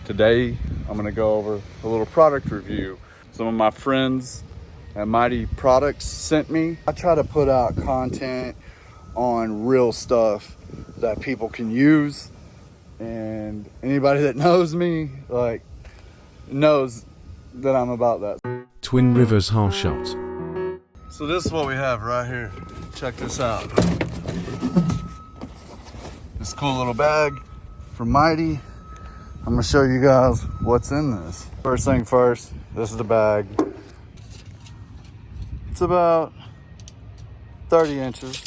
Today, I'm gonna go over a little product review. Some of my friends at Mytee Products sent me. I try to put out content on real stuff that people can use, and anybody that knows me, like, knows that I'm about that. Twin Rivers Half Shot. So this is what we have right here. Check this out. This cool little bag from Mytee. I'm gonna show you guys what's in this. First thing first, this is the bag. It's about 30 inches.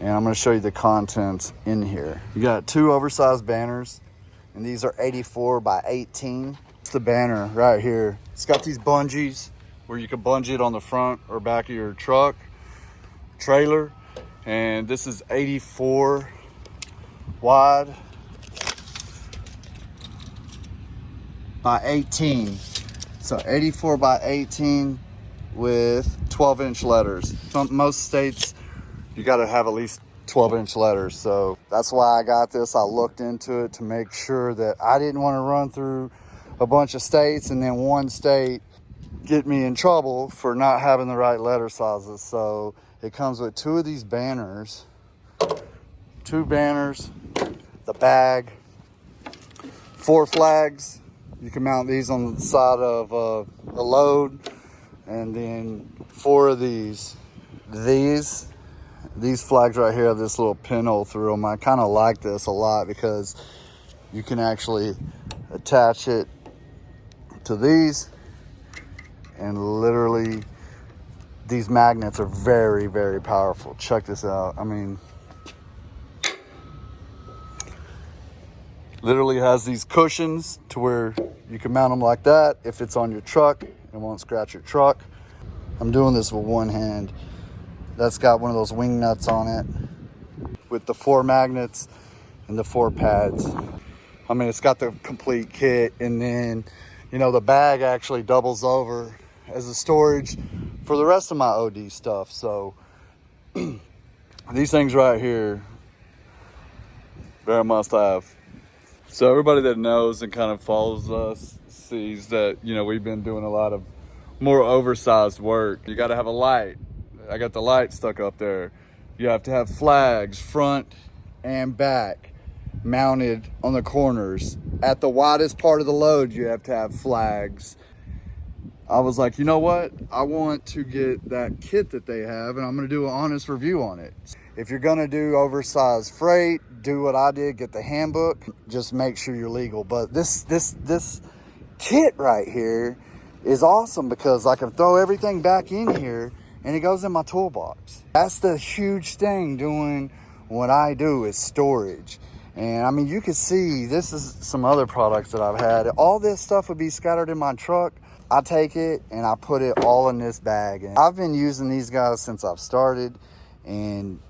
And I'm gonna show you the contents in here. You got 2 oversized banners, and these are 84 by 18. It's the banner right here. It's got these bungees where you can bungee it on the front or back of your truck, trailer. And this is 84 wide by 18. So 84 by 18 with 12-inch letters. Most states, you got to have at least 12-inch letters. So that's why I got this. I looked into it to make sure that I didn't want to run through a bunch of states and then one state get me in trouble for not having the right letter sizes. So it comes with 2 of these banners, 2 banners, the bag, 4 flags. You can mount these on the side of a load, and then 4 of these. These flags right here have this little pinhole through them. I kind of like this a lot because you can actually attach it to these, and literally these magnets are very, very powerful. Check this out. I mean, literally has these cushions to where you can mount them like that. If it's on your truck, it won't scratch your truck. I'm doing this with one hand. That's got one of those wing nuts on it with the 4 magnets and the 4 pads. I mean, it's got the complete kit. And then, you know, the bag actually doubles over as a storage for the rest of my OD stuff. So these things right here, very must have. So everybody that knows and kind of follows us sees that, you know, we've been doing a lot of more oversized work. You got to have a light. I got the light stuck up there. You have to have flags front and back mounted on the corners. At the widest part of the load, you have to have flags. I was like, you know what? I want to get that kit that they have, and I'm going to do an honest review on it. If you're going to do oversized freight, do what I did, get the handbook, just make sure you're legal. But this kit right here is awesome because I can throw everything back in here and it goes in my toolbox. That's the huge thing doing what I do is storage. And I mean, you can see this is some other products that I've had. All this stuff would be scattered in my truck. I take it and I put it all in this bag. And I've been using these guys since I've started, and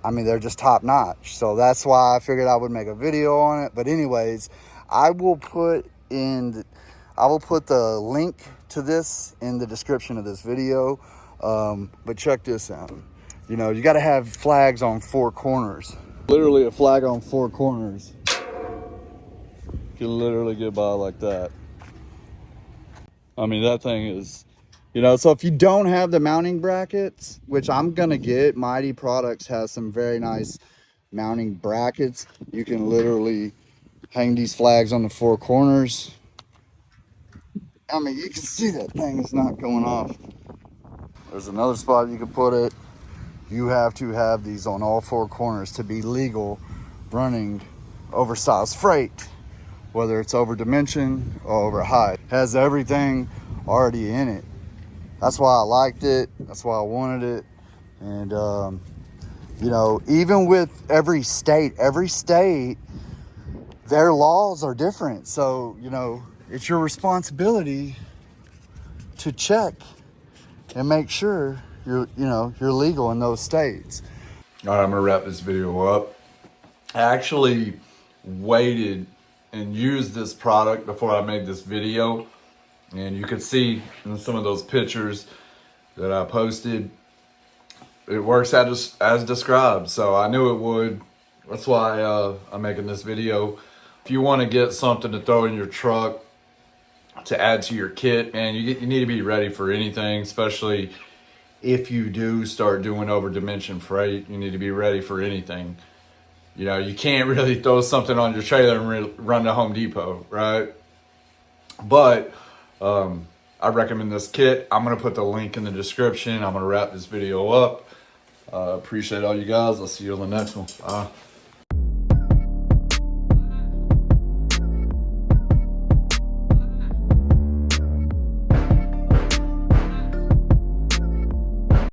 I mean, they're just top notch. So that's why I figured I would make a video on it. But anyways, I will put the link to this in the description of this video. But check this out. You know, you got to have flags on 4 corners. Literally a flag on 4 corners. You can literally get by like that. I mean, that thing is, you know, so if you don't have the mounting brackets, which I'm going to get, Mytee Products has some very nice mounting brackets. You can literally hang these flags on the 4 corners. I mean, you can see that thing is not going off. There's another spot you can put it. You have to have these on all 4 corners to be legal running oversized freight, whether it's over dimension or over height. It has everything already in it. That's why I liked it. That's why I wanted it. And, you know, even with every state, their laws are different. So, you know, it's your responsibility to check and make sure you're legal in those states. All right, I'm gonna wrap this video up. I actually waited and used this product before I made this video, and you could see in some of those pictures that I posted, it works as described. So I knew it would. That's why I'm making this video. If you want to get something to throw in your truck to add to your kit, man, you need to be ready for anything, especially if you do start doing over dimension freight. You need to be ready for anything. You know, you can't really throw something on your trailer and run to Home Depot, right? But I recommend this kit. I'm going to put the link in the description. I'm going to wrap this video up. Appreciate all you guys. I'll see you on the next one. Bye.